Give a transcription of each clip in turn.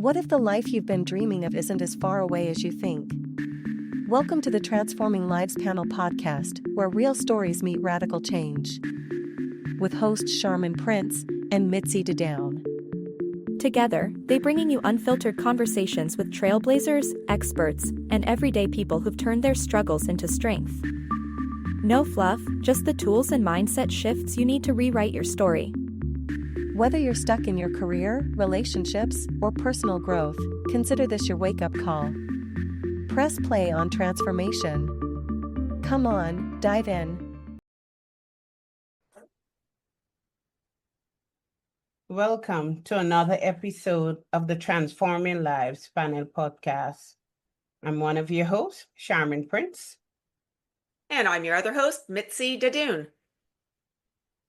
What if the life you've been dreaming of isn't as far away as you think? Welcome to the Transforming Lives Panel podcast, where real stories meet radical change. With hosts Sharmin Prince and MitziyDadoun. Together, they bringing you unfiltered conversations with trailblazers, experts, and everyday people who've turned their struggles into strength. No fluff, just the tools and mindset shifts you need to rewrite your story. Whether you're stuck in your career, relationships, or personal growth, consider this your wake-up call. Press play on transformation. Come on, dive in. Welcome to another episode of the Transforming Lives Panel podcast. I'm one of your hosts, Sharmin Prince. And I'm your other host, MitziyDadoun.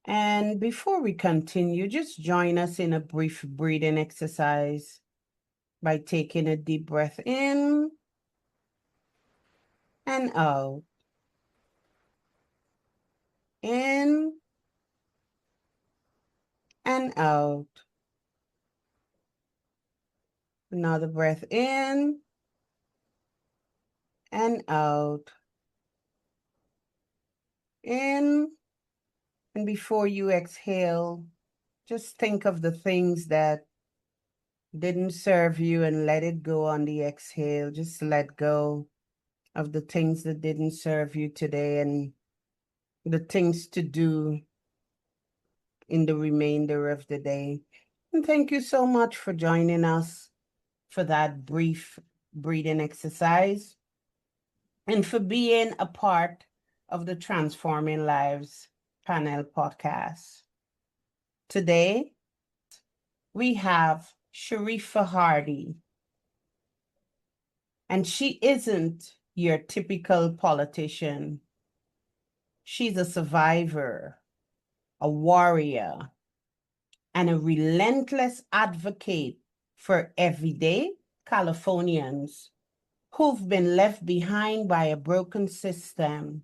And before we continue, just join us in a brief breathing exercise by taking a deep breath in and out. In and out. Another breath in and out. In. And before you exhale, just think of the things that didn't serve you and let it go on the exhale. Just let go of the things that didn't serve you today and the things to do in the remainder of the day. And thank you so much for joining us for that brief breathing exercise and for being a part of the Transforming Lives Panel podcast. Today, we have Sharifa Hardy, and she isn't your typical politician. She's a survivor, a warrior, and a relentless advocate for everyday Californians who've been left behind by a broken system.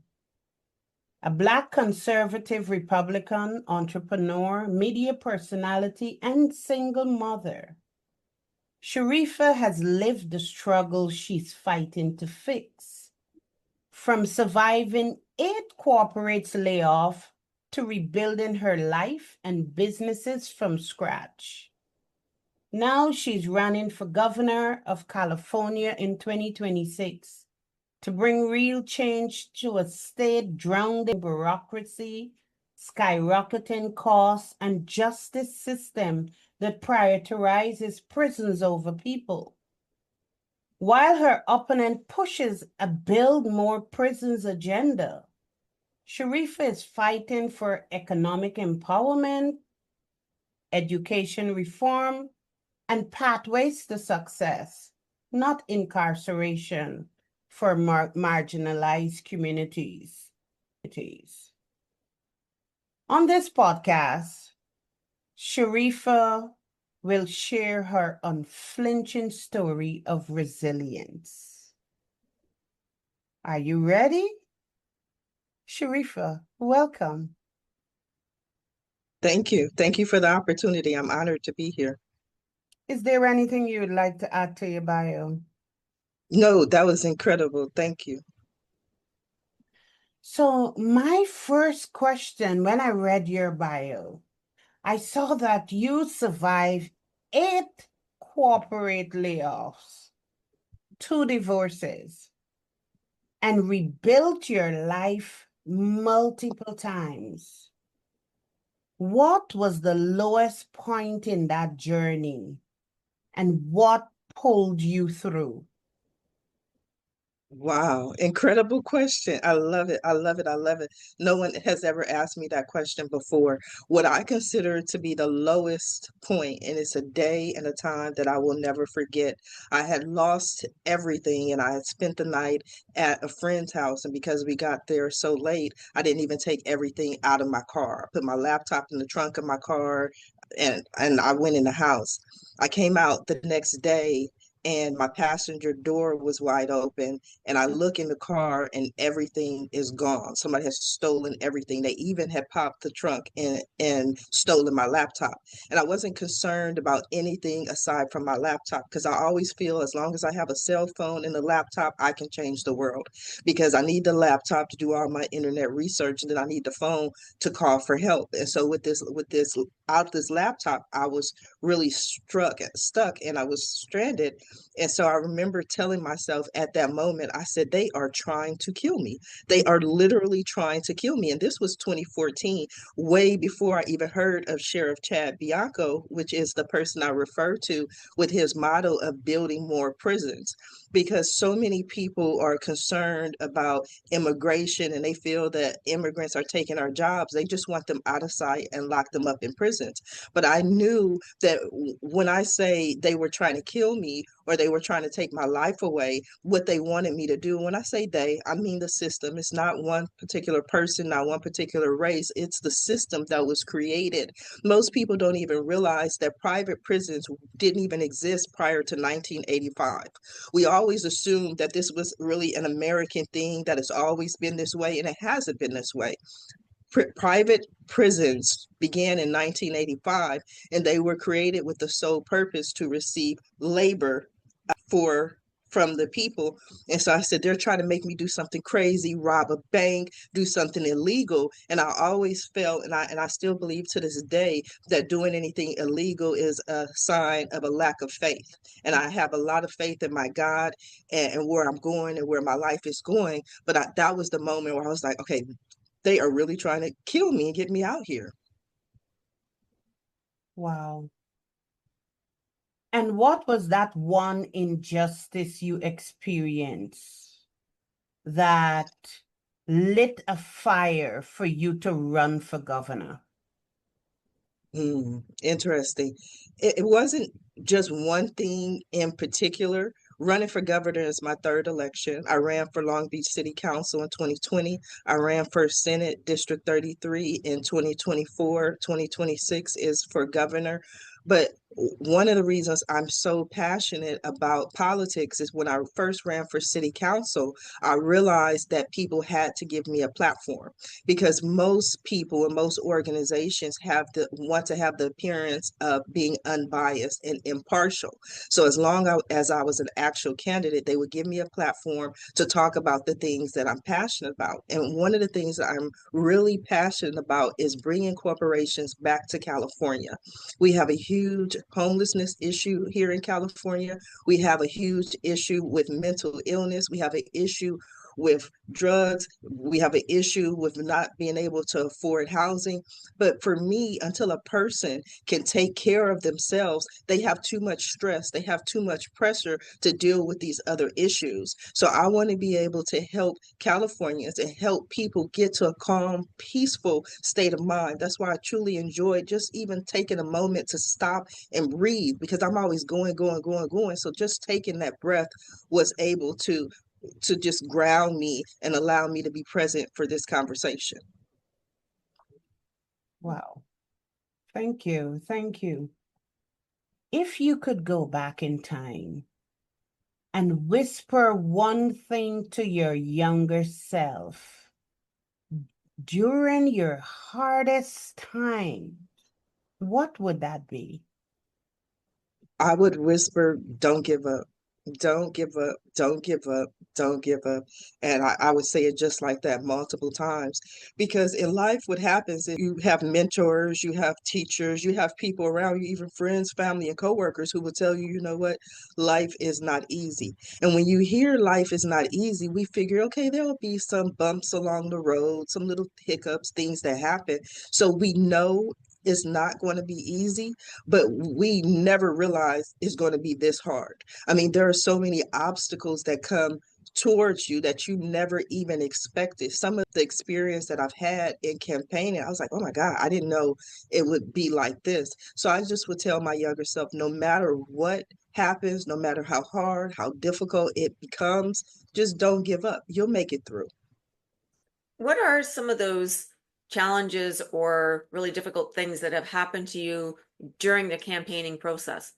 A Black conservative Republican entrepreneur, media personality, and single mother, Sharifah has lived the struggle she's fighting to fix. From surviving 8 corporate layoffs to rebuilding her life and businesses from scratch. Now she's running for governor of California in 2026. To bring real change to a state drowned in bureaucracy, skyrocketing costs, and justice system that prioritizes prisons over people. While her opponent pushes a build more prisons agenda, Sharifah is fighting for economic empowerment, education reform, and pathways to success, not incarceration, for marginalized communities. On this podcast, Sharifah will share her unflinching story of resilience. Are you ready? Sharifah, welcome. Thank you. Thank you for the opportunity. I'm honored to be here. Is there anything you would like to add to your bio? No, that was incredible. Thank you. So my first question when I read your bio, I saw that you survived 8 corporate layoffs, 2 divorces, and rebuilt your life multiple times. What was the lowest point in that journey, and what pulled you through? Wow, incredible question. I love it. I love it. I love it. No one has ever asked me that question before. What I consider to be the lowest point, and it's a day and a time that I will never forget. I had lost everything, and I had spent the night at a friend's house. And because we got there so late, I didn't even take everything out of my car. I put my laptop in the trunk of my car, and I went in the house. I came out the next day and my passenger door was wide open, and I look in the car and everything is gone. Somebody has stolen everything. They even had popped the trunk and stolen my laptop. And I wasn't concerned about anything aside from my laptop, because I always feel as long as I have a cell phone and a laptop, I can change the world, because I need the laptop to do all my internet research, and then I need the phone to call for help. And so with this laptop, I was really stuck, and I was stranded. And so I remember telling myself at that moment, I said, they are trying to kill me. They are literally trying to kill me. And this was 2014, way before I even heard of Sheriff Chad Bianco, which is the person I refer to with his motto of building more prisons. Because so many people are concerned about immigration, and they feel that immigrants are taking our jobs. They just want them out of sight and lock them up in prisons. But I knew that when I say they were trying to kill me, or they were trying to take my life away, what they wanted me to do, when I say they, I mean the system. It's not one particular person, not one particular race. It's the system that was created. Most people don't even realize that private prisons didn't even exist prior to 1985. We always assumed that this was really an American thing, that it's always been this way, and it hasn't been this way. Private prisons began in 1985, and they were created with the sole purpose to receive labor for from the people. And so I said, they're trying to make me do something crazy, rob a bank, do something illegal. And I always felt, and I still believe to this day, that doing anything illegal is a sign of a lack of faith. And I have a lot of faith in my God, and where I'm going and where my life is going. But that was the moment where I was like, okay, they are really trying to kill me and get me out here. Wow. And what was that one injustice you experienced that lit a fire for you to run for governor? Interesting. It wasn't just one thing in particular. Running for governor is my third election. I ran for Long Beach City Council in 2020. I ran for Senate District 33 in 2024. 2026 is for governor. But one of the reasons I'm so passionate about politics is when I first ran for city council, I realized that people had to give me a platform, because most people and most organizations want to have the appearance of being unbiased and impartial. So as long as I was an actual candidate, they would give me a platform to talk about the things that I'm passionate about. And one of the things that I'm really passionate about is bringing corporations back to California. We have a huge homelessness issue here in California. We have a huge issue with mental illness. We have an issue with drugs. We have an issue with not being able to afford housing. But for me, until a person can take care of themselves, they have too much stress. They have too much pressure to deal with these other issues. So I want to be able to help Californians and help people get to a calm, peaceful state of mind. That's why I truly enjoyed just even taking a moment to stop and breathe, because I'm always going, going, going, going. So just taking that breath was able to just ground me and allow me to be present for this conversation. Wow. Thank you. Thank you. If you could go back in time and whisper one thing to your younger self during your hardest time, what would that be? I would whisper, don't give up. Don't give up, don't give up, don't give up. And I would say it just like that multiple times, because in life, what happens is you have mentors, you have teachers, you have people around you, even friends, family, and coworkers who will tell you, you know what, life is not easy. And when you hear life is not easy, we figure, okay, there will be some bumps along the road, some little hiccups, things that happen. So we know it's not going to be easy, but we never realize it's going to be this hard. I mean, there are so many obstacles that come towards you that you never even expected. Some of the experience that I've had in campaigning, I was like, oh my God, I didn't know it would be like this. So I just would tell my younger self, no matter what happens, no matter how hard, how difficult it becomes, just don't give up. You'll make it through. What are some of those challenges or really difficult things that have happened to you during the campaigning process?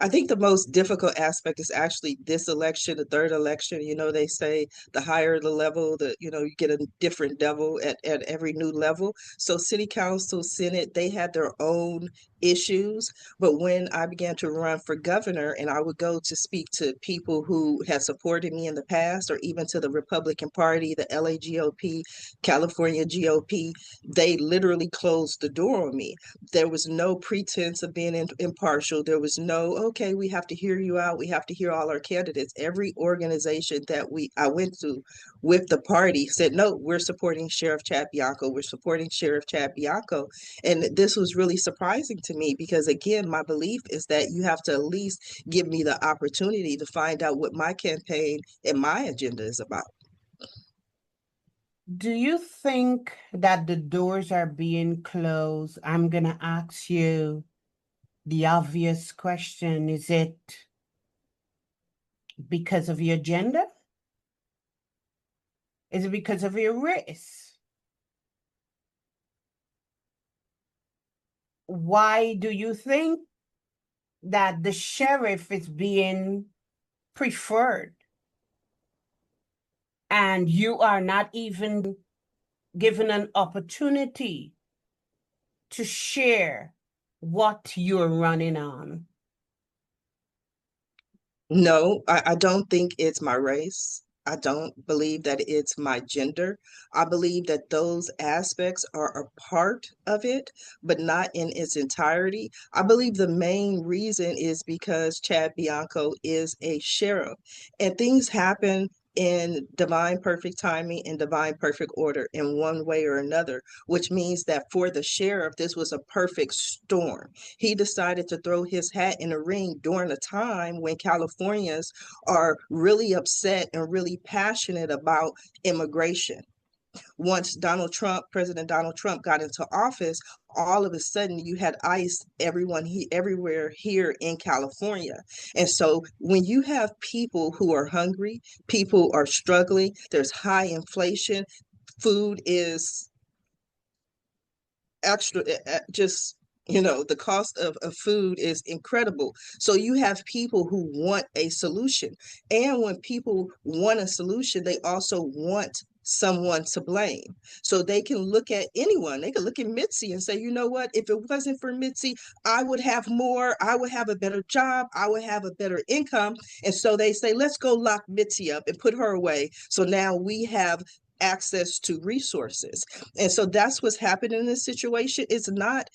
I think the most difficult aspect is actually this election, the third election. You know, they say the higher the level, you get a different devil at every new level. So city council, senate, they had their own issues. But when I began to run for governor and I would go to speak to people who had supported me in the past, or even to the Republican Party, the LA GOP, California GOP, they literally closed the door on me. There was no pretense of being impartial. There was no, okay, we have to hear you out. We have to hear all our candidates. Every organization that I went to with the party said, no, we're supporting Sheriff Chad Bianco. We're supporting Sheriff Chad Bianco. And this was really surprising to me because, again, my belief is that you have to at least give me the opportunity to find out what my campaign and my agenda is about. Do you think that the doors are being closed? I'm going to ask you the obvious question. Is it because of your gender? Is it because of your race? Why do you think that the sheriff is being preferred and you are not even given an opportunity to share what you're running on? No, I don't think it's my race. I don't believe that it's my gender. I believe that those aspects are a part of it, but not in its entirety. I believe the main reason is because Chad Bianco is a sheriff, and things happen in divine perfect timing and divine perfect order in one way or another, which means that for the sheriff, this was a perfect storm. He decided to throw his hat in the ring during a time when Californians are really upset and really passionate about immigration. Once President Donald Trump got into office, all of a sudden you had ICE everywhere here in California. And so when you have people who are hungry, people are struggling, there's high inflation, food is extra, just the cost of food is incredible. So you have people who want a solution, and when people want a solution, they also want someone to blame. So they can look at anyone. They can look at Mitzy and say, you know what, if it wasn't for Mitzy, I would have more, I would have a better job, I would have a better income. And so they say, let's go lock Mitzy up and put her away. So now we have access to resources. And so that's what's happening in this situation. It's not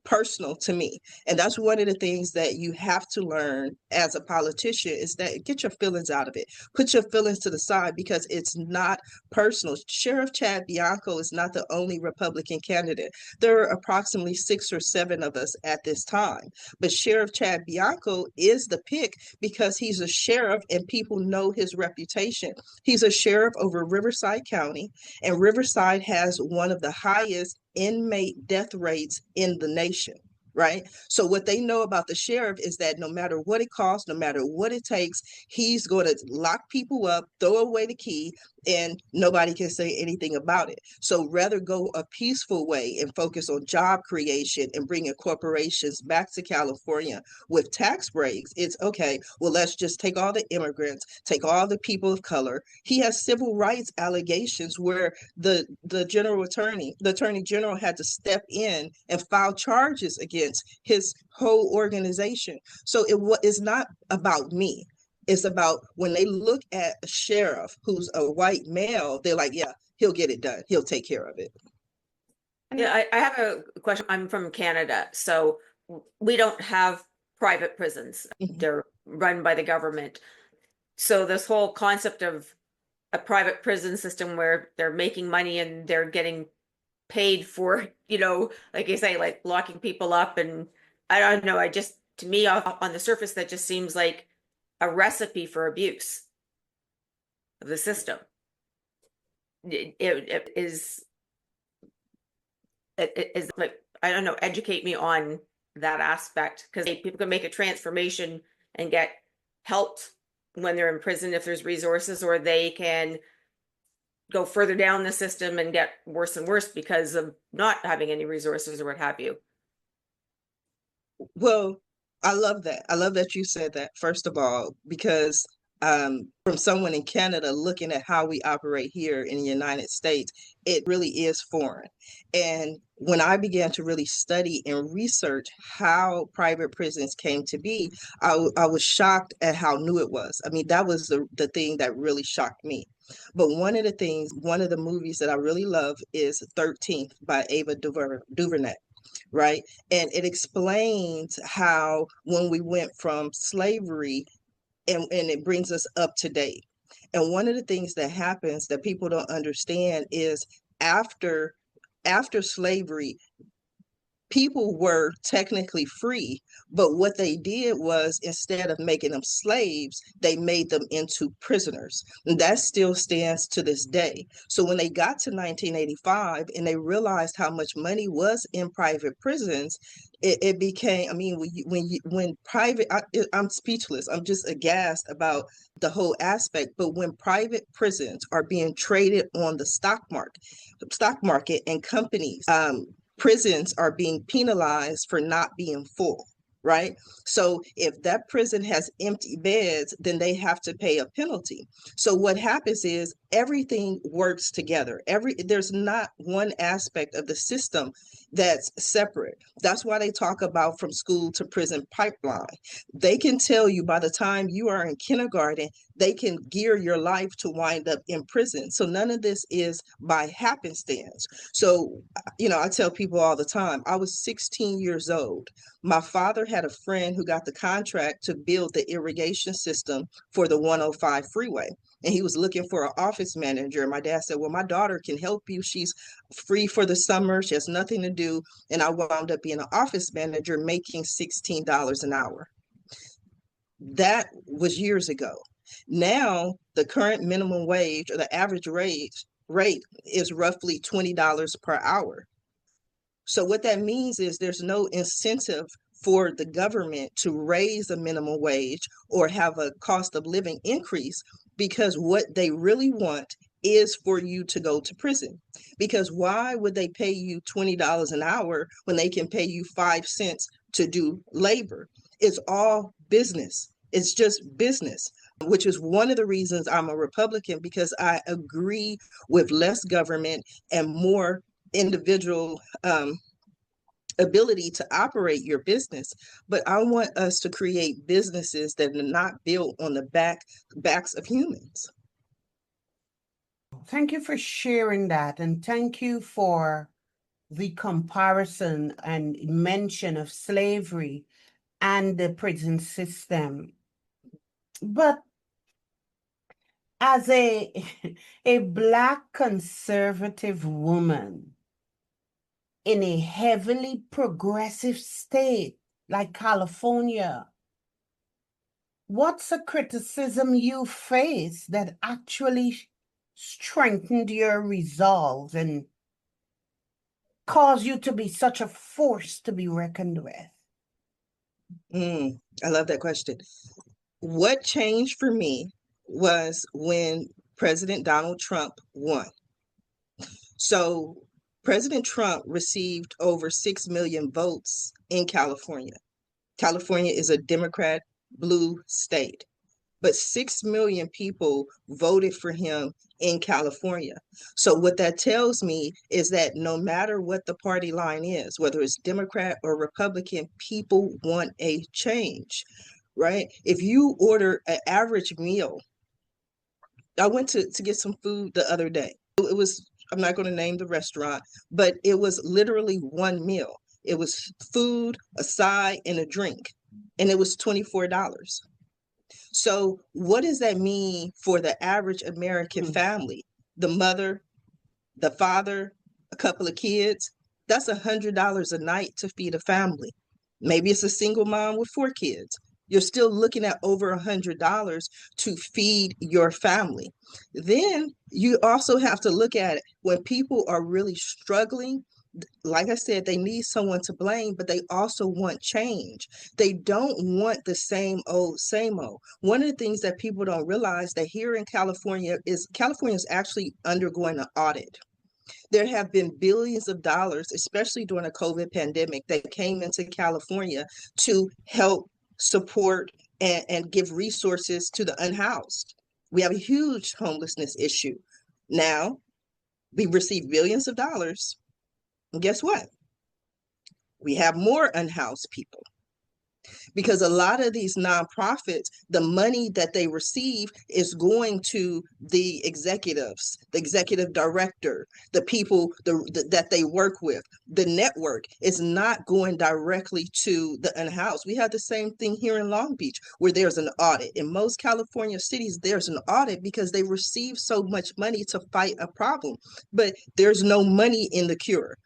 personal to me. And that's one of the things that you have to learn as a politician, is that get your feelings out of it. Put your feelings to the side, because it's not personal. Sheriff Chad Bianco is not the only Republican candidate. There are approximately 6 or 7 of us at this time. But Sheriff Chad Bianco is the pick because he's a sheriff and people know his reputation. He's a sheriff over Riverside County, and Riverside has one of the highest inmate death rates in the nation, right? So what they know about the sheriff is that no matter what it costs, no matter what it takes, he's going to lock people up, throw away the key, and nobody can say anything about it. So rather go a peaceful way and focus on job creation and bringing corporations back to California with tax breaks. It's okay, well, let's just take all the immigrants, take all the people of color. He has civil rights allegations where the attorney general had to step in and file charges against his whole organization. So it's not about me. It's about when they look at a sheriff who's a white male, they're like, yeah, he'll get it done. He'll take care of it. Yeah, I have a question. I'm from Canada, so we don't have private prisons. Mhm. They're run by the government. So this whole concept of a private prison system where they're making money and they're getting paid for, like you say, like locking people up, and I don't know, to me, on the surface, that just seems like a recipe for abuse of the system. It is like, I don't know, educate me on that aspect, because people can make a transformation and get helped when they're in prison if there's resources, or they can go further down the system and get worse and worse because of not having any resources or what have you. Well, I love that. I love that you said that, first of all, because from someone in Canada looking at how we operate here in the United States, it really is foreign. And when I began to really study and research how private prisons came to be, I was shocked at how new it was. I mean, that was the thing that really shocked me. But one of the movies that I really love is 13th by Ava DuVernay, right? And it explains how when we went from slavery and it brings us up to date. And one of the things that happens that people don't understand is after slavery, people were technically free, but what they did was instead of making them slaves, they made them into prisoners. And that still stands to this day. So when they got to 1985 and they realized how much money was in private prisons, it became, I mean, when private, I'm speechless. I'm just aghast about the whole aspect. But when private prisons are being traded on the stock market and companies, prisons are being penalized for not being full, right? So if that prison has empty beds, then they have to pay a penalty. So what happens is everything works together. There's not one aspect of the system that's separate. That's why they talk about from school to prison pipeline. They can tell you by the time you are in kindergarten, they can gear your life to wind up in prison. So none of this is by happenstance. So, I tell people all the time, I was 16 years old. My father had a friend who got the contract to build the irrigation system for the 105 freeway. And he was looking for an office manager. My dad said, well, my daughter can help you. She's free for the summer. She has nothing to do. And I wound up being an office manager making $16 an hour. That was years ago. Now, the current minimum wage or the average rate is roughly $20 per hour. So what that means is there's no incentive for the government to raise the minimum wage or have a cost of living increase, because what they really want is for you to go to prison. Because why would they pay you $20 an hour when they can pay you 5 cents to do labor? It's all business. It's just business, which is one of the reasons I'm a Republican, because I agree with less government and more individual ability to operate your business. But I want us to create businesses that are not built on the backs of humans. Thank you for sharing that, and thank you for the comparison and mention of slavery and the prison system. But as a Black conservative woman in a heavily progressive state like California, what's a criticism you face that actually strengthened your resolve and caused you to be such a force to be reckoned with? I love that question. What changed for me was when President Donald Trump won. So President Trump received over 6 million votes in California. California is a Democrat blue state, but 6 million people voted for him in California. So what that tells me is that no matter what the party line is, whether it's Democrat or Republican, people want a change, right? If you order an average meal, I went to get some food the other day. It was, I'm not going to name the restaurant, but it was literally one meal. It was food, a side, and a drink, and it was $24. So what does that mean for the average American family? The mother, the father, a couple of kids, that's $100 a night to feed a family. Maybe it's a single mom with 4 kids. You're still looking at over $100 to feed your family. Then you also have to look at it when people are really struggling. Like I said, they need someone to blame, but they also want change. They don't want the same old, same old. One of the things that people don't realize that here in California is actually undergoing an audit. There have been billions of dollars, especially during the COVID pandemic, that came into California to help support and give resources to the unhoused. We have a huge homelessness issue. Now, we receive billions of dollars. And guess what? We have more unhoused people. Because a lot of these nonprofits, the money that they receive is going to the executives, the executive director, the people that they work with. The network is not going directly to the unhoused. We have the same thing here in Long Beach, where there's an audit. In most California cities, there's an audit because they receive so much money to fight a problem, but there's no money in the cure.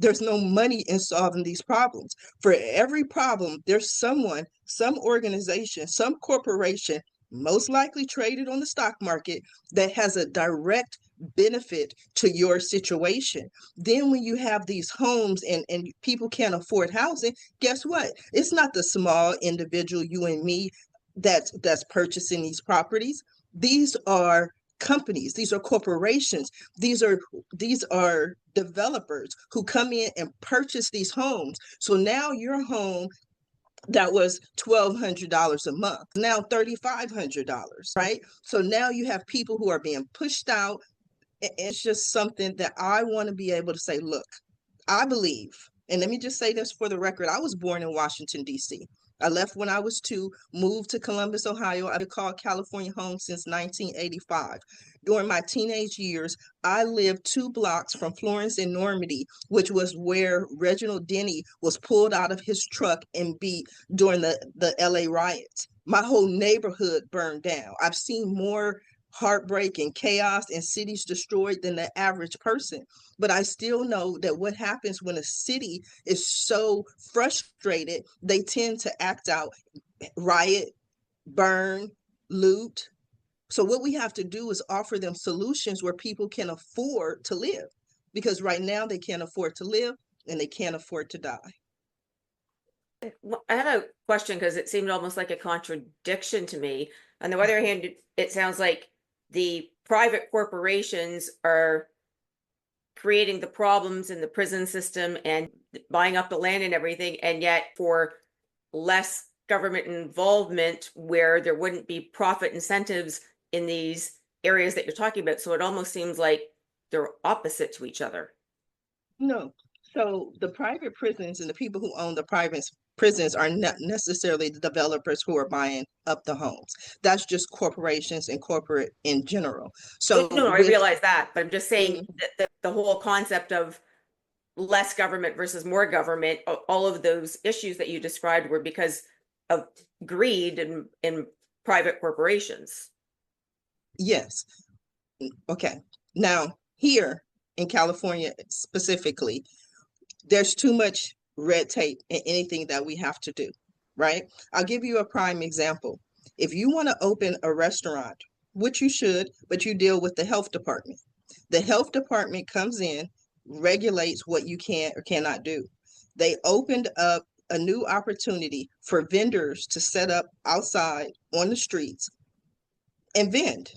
There's no money in solving these problems. For every problem, there's someone, some organization, some corporation, most likely traded on the stock market, that has a direct benefit to your situation. Then when you have these homes and people can't afford housing, guess what? It's not the small individual, you and me, that's purchasing these properties. These are companies, these are corporations, these are developers who come in and purchase these homes. So now your home that was $1,200 a month, now $3,500, right? So now you have people who are being pushed out. It's just something that I want to be able to say, look, I believe, and let me just say this for the record, I was born in Washington, D.C. I left when I was 2, moved to Columbus, Ohio. I've called California home since 1985. During my teenage years, I lived 2 blocks from Florence and Normandy, which was where Reginald Denny was pulled out of his truck and beat during the LA riots. My whole neighborhood burned down. I've seen more heartbreak and chaos and cities destroyed than the average person. But I still know that what happens when a city is so frustrated, they tend to act out, riot, burn, loot. So what we have to do is offer them solutions where people can afford to live, because right now they can't afford to live and they can't afford to die. Well, I had a question because it seemed almost like a contradiction to me. On the other hand, it sounds like the private corporations are creating the problems in the prison system and buying up the land and everything, and yet for less government involvement where there wouldn't be profit incentives in these areas that you're talking about. So it almost seems like they're opposite to each other. No. So the private prisons and the people who own the private prisons are not necessarily the developers who are buying up the homes. That's just corporations and corporate in general. So no, I realize that, but I'm just saying that the whole concept of less government versus more government, all of those issues that you described were because of greed in private corporations. Yes. Okay. Now, here in California specifically, there's too much red tape in anything that we have to do, right? I'll give you a prime example. If you want to open a restaurant, which you should, but you deal with the health department. The health department comes in, regulates what you can or cannot do. They opened up a new opportunity for vendors to set up outside on the streets and vend.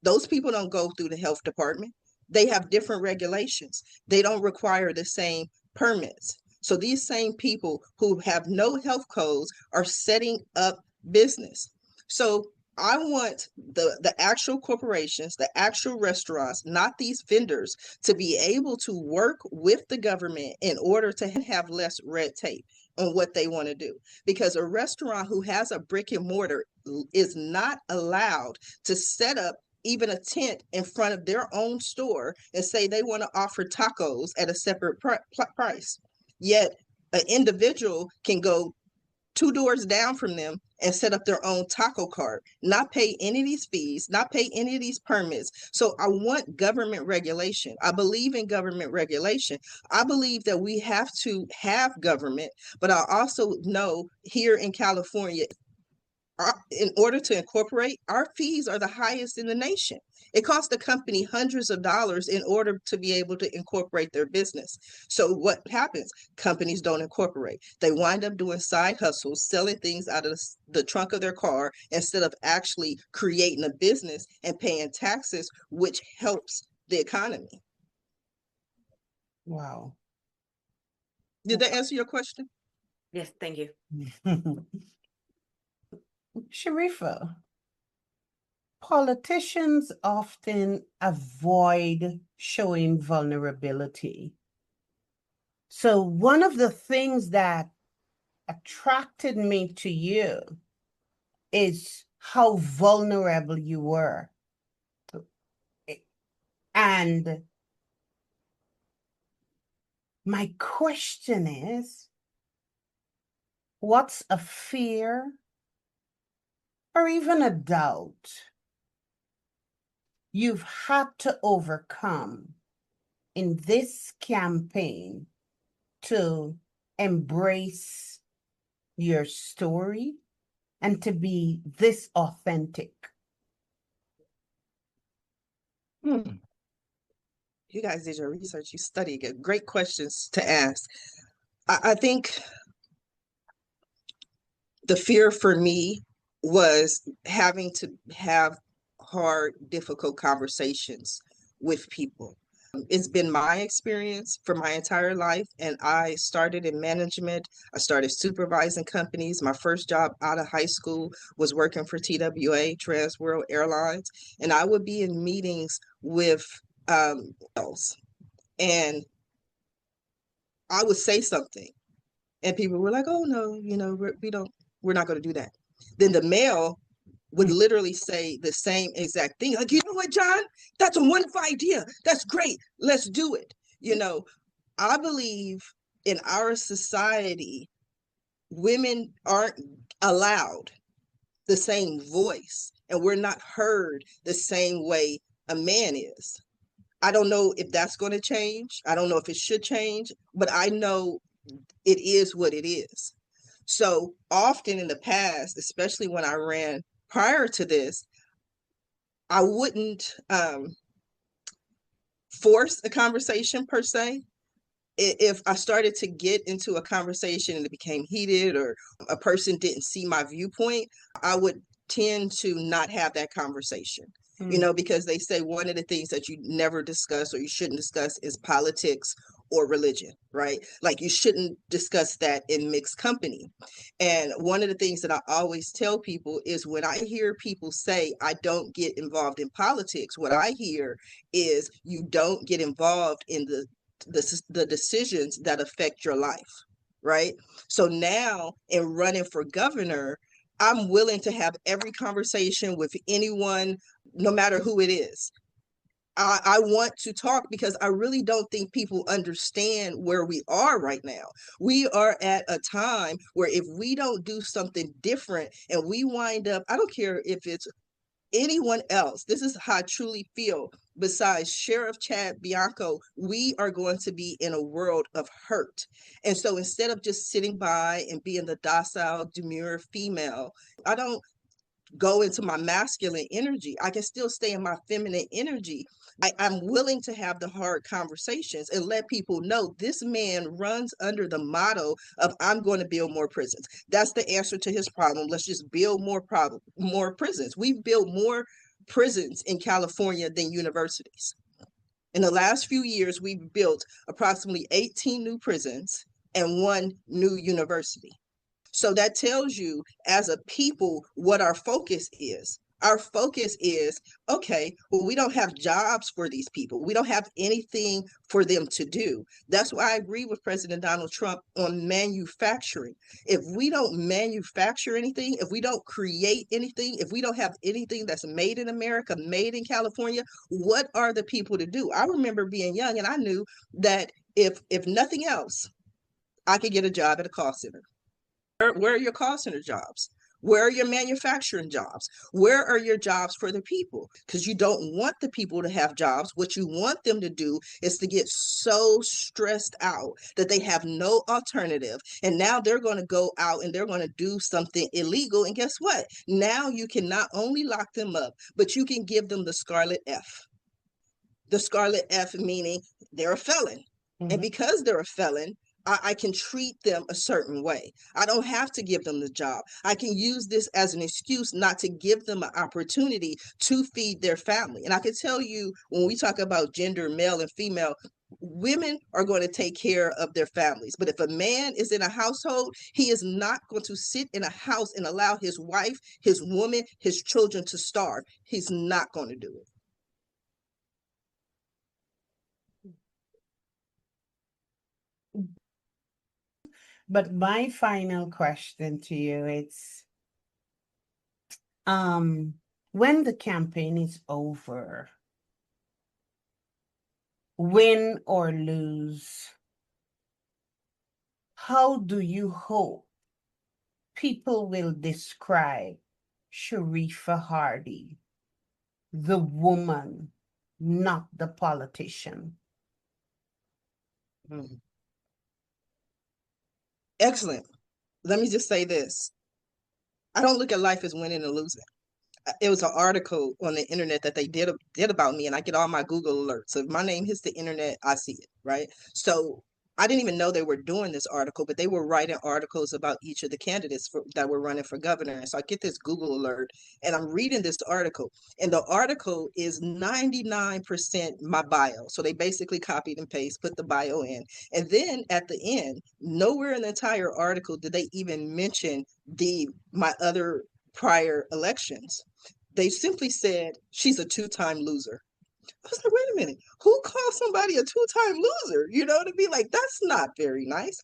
Those people don't go through the health department. They have different regulations. They don't require the same permits. So these same people who have no health codes are setting up business. So I want the actual corporations, the actual restaurants, not these vendors, to be able to work with the government in order to have less red tape on what they want to do. Because a restaurant who has a brick and mortar is not allowed to set up even a tent in front of their own store and say they want to offer tacos at a separate price. Yet an individual can go 2 doors down from them and set up their own taco cart, not pay any of these fees, not pay any of these permits. So I want government regulation. I believe in government regulation. I believe that we have to have government, but I also know here in California, in order to incorporate, our fees are the highest in the nation. It costs the company hundreds of dollars in order to be able to incorporate their business. So what happens? Companies don't incorporate. They wind up doing side hustles, selling things out of the trunk of their car instead of actually creating a business and paying taxes, which helps the economy. Wow. Did that answer your question? Yes, thank you. Sharifa, politicians often avoid showing vulnerability. So one of the things that attracted me to you is how vulnerable you were. And my question is, what's a fear or even a doubt you've had to overcome in this campaign to embrace your story and to be this authentic? You guys did your research, you studied it. Great questions to ask. I think the fear for me was having to have hard, difficult conversations with people. It's been my experience for my entire life, and I started in management. I started supervising companies. My first job out of high school was working for TWA, Trans World Airlines, and I would be in meetings with else, and I would say something, and people were like, "Oh no, we're not going to do that." Then the male would literally say the same exact thing. Like, you know what, John? That's a wonderful idea. That's great. Let's do it. I believe in our society, women aren't allowed the same voice, and we're not heard the same way a man is. I don't know if that's going to change. I don't know if it should change, but I know it is what it is. So often in the past, especially when I ran prior to this, I wouldn't force a conversation per se. If I started to get into a conversation and it became heated, or a person didn't see my viewpoint, I would tend to not have that conversation. Because they say one of the things that you never discuss, or you shouldn't discuss, is politics or religion, right? Like, you shouldn't discuss that in mixed company. And one of the things that I always tell people is, when I hear people say, I don't get involved in politics, what I hear is, you don't get involved in the decisions that affect your life, right? So now, in running for governor, I'm willing to have every conversation with anyone, no matter who it is. I want to talk, because I really don't think people understand where we are right now. We are at a time where if we don't do something different, and we wind up, I don't care if it's anyone else, this is how I truly feel, besides Sheriff Chad Bianco, we are going to be in a world of hurt. And so instead of just sitting by and being the docile, demure female, I don't go into my masculine energy. I can still stay in my feminine energy. I'm willing to have the hard conversations and let people know this man runs under the motto of, I'm going to build more prisons. That's the answer to his problem. Let's just build more prisons. We've built more prisons in California than universities. In the last few years, we've built approximately 18 new prisons and 1 new university. So that tells you, as a people, what our focus is. Our focus is, okay, well, we don't have jobs for these people. We don't have anything for them to do. That's why I agree with President Donald Trump on manufacturing. If we don't manufacture anything, if we don't create anything, if we don't have anything that's made in America, made in California, what are the people to do? I remember being young, and I knew that if nothing else, I could get a job at a call center. Where are your call center jobs? Where are your manufacturing jobs? Where are your jobs for the people? Because you don't want the people to have jobs. What you want them to do is to get so stressed out that they have no alternative. And now they're going to go out and they're going to do something illegal. And guess what? Now you can not only lock them up, but you can give them the scarlet F. The scarlet F meaning they're a felon. Mm-hmm. And because they're a felon, I can treat them a certain way. I don't have to give them the job. I can use this as an excuse not to give them an opportunity to feed their family. And I can tell you, when we talk about gender, male and female, Women are going to take care of their families. But if a man is in a household, he is not going to sit in a house and allow his wife, his woman, his children to starve. He's not going to do it. But my final question to you is, when the campaign is over, win or lose, how do you hope people will describe Sharifa Hardy, the woman, not the politician? Excellent. Let me just say this. I don't look at life as winning and losing. It was an article on the internet that they did about me, and I get all my Google alerts. So if my name hits the internet, I see it, right? So I didn't even know they were doing this article, but they were writing articles about each of the candidates that were running for governor. And so I get this Google alert, and I'm reading this article, and the article is 99% my bio. So they basically copied and pasted, put the bio in. And then at the end, nowhere in the entire article did they even mention my other prior elections. They simply said she's a two-time loser. I was like, wait a minute, who calls somebody a two-time loser? You know what I mean? Like, that's not very nice.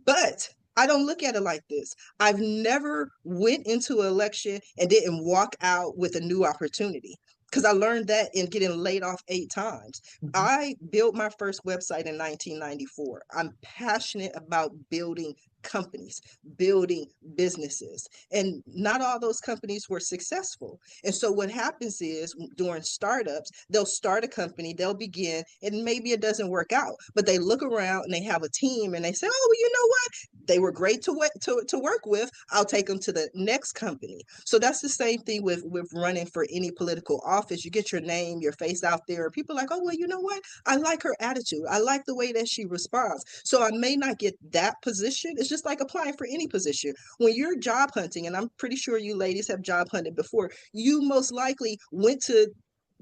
But I don't look at it like this. I've never went into an election and didn't walk out with a new opportunity, because I learned that in getting laid off 8 times. I built my first website in 1994. I'm passionate about building companies, building businesses, and not all those companies were successful. And so what happens is, during startups, they'll start a company, they'll begin, and maybe it doesn't work out, but they look around and they have a team and they say, oh, well, you know what, they were great to work with, I'll take them to the next company. So that's the same thing with running for any political office. You get your name, your face out there, people are like, oh, well, you know what, I like her attitude, I like the way that she responds. So I may not get that position. It's just like applying for any position. When you're job hunting, and I'm pretty sure you ladies have job hunted before, you most likely went to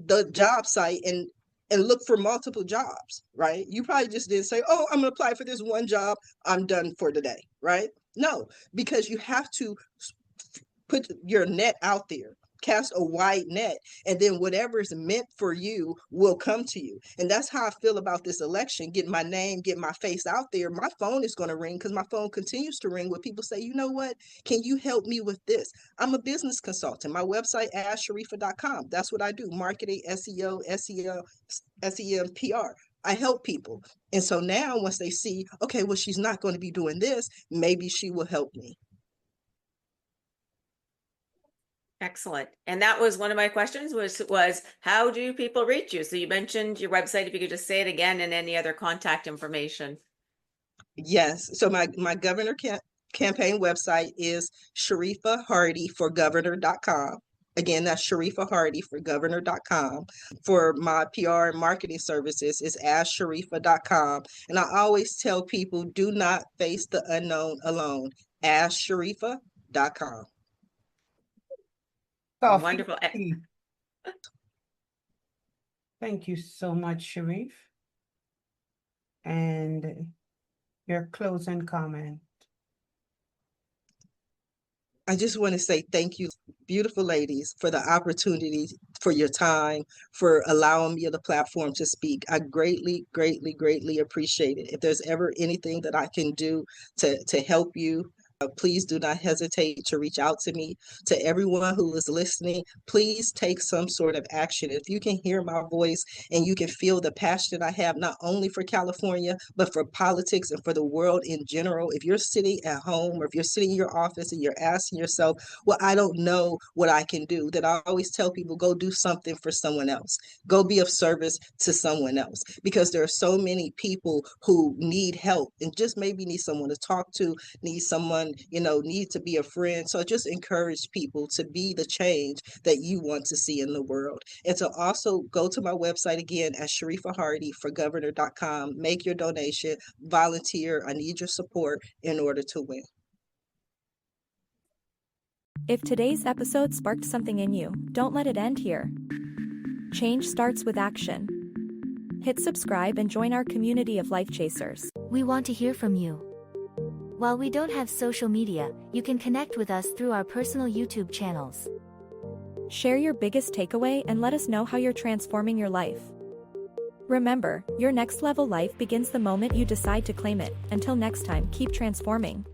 the job site and look for multiple jobs, right? You probably just didn't say, oh, I'm gonna apply for this one job, I'm done for today, right? No, because you have to put your net out there, cast a wide net, and then whatever is meant for you will come to you. And that's how I feel about this election. Get my name, get my face out there. My phone is going to ring, because my phone continues to ring, where people say, you know what, can you help me with this? I'm a business consultant. My website, asksharifa.com. That's what I do: marketing, SEO, SEM, PR. I help people. And so now, once they see, okay, well, she's not going to be doing this, maybe she will help me. Excellent. And that was one of my questions, was how do people reach you? So you mentioned your website, if you could just say it again, and any other contact information. Yes. So my governor campaign website is Sharifa Hardy for governor.com. Again, that's Sharifa Hardy for governor.com. For my PR and marketing services is asksharifa.com. And I always tell people, do not face the unknown alone. Asksharifa.com. Wonderful. Thank you so much, Sharif. And your closing comment. I just want to say thank you, beautiful ladies, for the opportunity, for your time, for allowing me the platform to speak. I greatly, greatly, greatly appreciate it. If there's ever anything that I can do to help you, please do not hesitate to reach out to me. To everyone who is listening, please take some sort of action. If you can hear my voice and you can feel the passion I have, not only for California, but for politics and for the world in general, if you're sitting at home or if you're sitting in your office and you're asking yourself, well, I don't know what I can do, then I always tell people, go do something for someone else. Go be of service to someone else, because there are so many people who need help and just maybe need someone to talk to, need someone, need to be a friend. So just encourage people to be the change that you want to see in the world. And to also go to my website again at Sharifa Hardy for governor.com, make your donation, volunteer. I need your support in order to win. If today's episode sparked something in you, don't let it end here. Change starts with action. Hit subscribe and join our community of life chasers. We want to hear from you. While we don't have social media, you can connect with us through our personal YouTube channels. Share your biggest takeaway and let us know how you're transforming your life. Remember, your next level life begins the moment you decide to claim it. Until next time, keep transforming.